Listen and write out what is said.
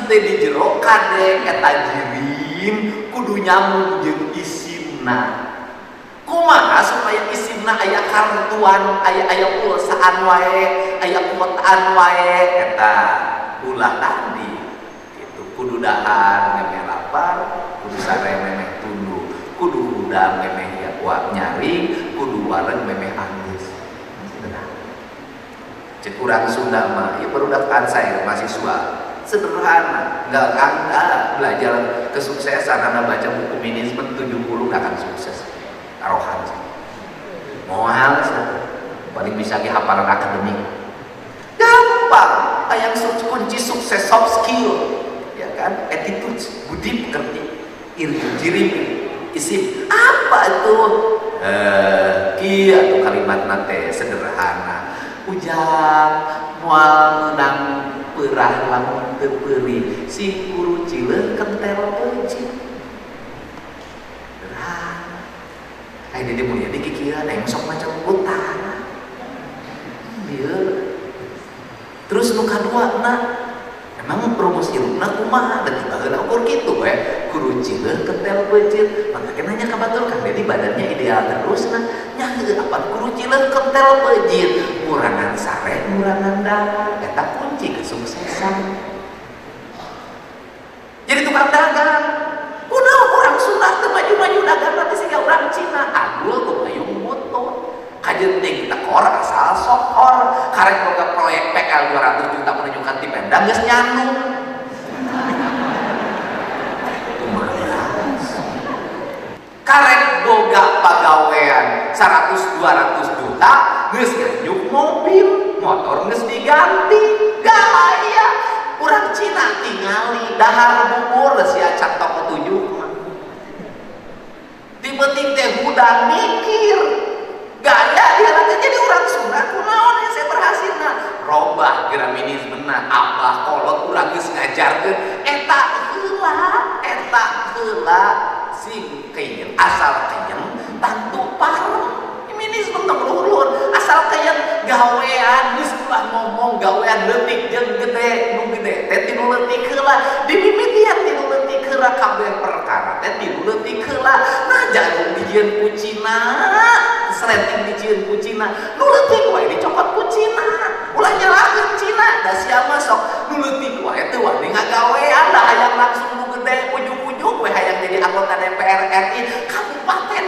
teh di jero kadek eta jirim kudu nyambung jeung isimna. Kumaha supaya isimna aya kartuan, aya pulsaan wae, aya kuotaan wae eta ulah tadi. Gitu kudu dahar memeh lapar, kudu sare memeh tunduh, kudu udang memeh ya kuat nyaring, kudu wareng memeh anggeus. Cek urang Sunda mah ieu barudak saya mahasiswa sederhana, nggak Anda belajar kesuksesan, Anda baca buku manajemen 70 nggak akan sukses. Taruhan moal paling bisa ge hafalan akademik gampang. Yang kunci sukses soft skill ya kan, attitude, budi pekerti, jirim, isim apa itu kieu atuh kalimat nate sederhana. Ujang moal menang peurah lamun teu peuri si guru cileun kentel eucin. Ayo dia mulia di kikiran, yang sok macam utara. Iya. Terus nu kadua na, emang promosi rupna kumaha dan dibageuna ukur kitu we. Guru cileun kentel beujit, maka nanya ka batur kan jadi badannya ideal terus na. Nya heuh apa guru cileun kentel beujit, murangan sare, murangan dahar, eta kunci kesuksesan. Jadi tukang dagang. Kunaon orang Sunda teu maju-maju dagang nanti siga urang Cina agul tuh payung butut kajenting tekor asal sokor karek boga proyek PL 200 juta menunjukkan ti Pemda geus nyanu karek boga pagawean 100-200 juta geus nganyuk mobil motor geus diganti gaya. Urang Cina tingali dahar bubur sia catok ketujuh tipe-tipe teh hudang mikir gaya dia lagi jadi urang Sunda kunaon saya berhasilna robah graminismena abah kolot urang geus ngajarkeun eta heula sing keun asal keun tantu parem feminisme tong luhur asal keun gawean geus ulah ngomong gawean leutik jeung gede nu gede teh tilu leutik heula dimimitian tilu leutik heula kabeh perkara teh tilu leutik heula nah jarum dijieun ku Cina seleting dijieun ku Cina nu leutik wae dicopot ku Cina ulah nyalahkeun Cina da sia masok nu leutik wae teu wani ngagawean da hayang langsung nu gede ujug-ujug we hayang jadi anggota DPR RI kabupaten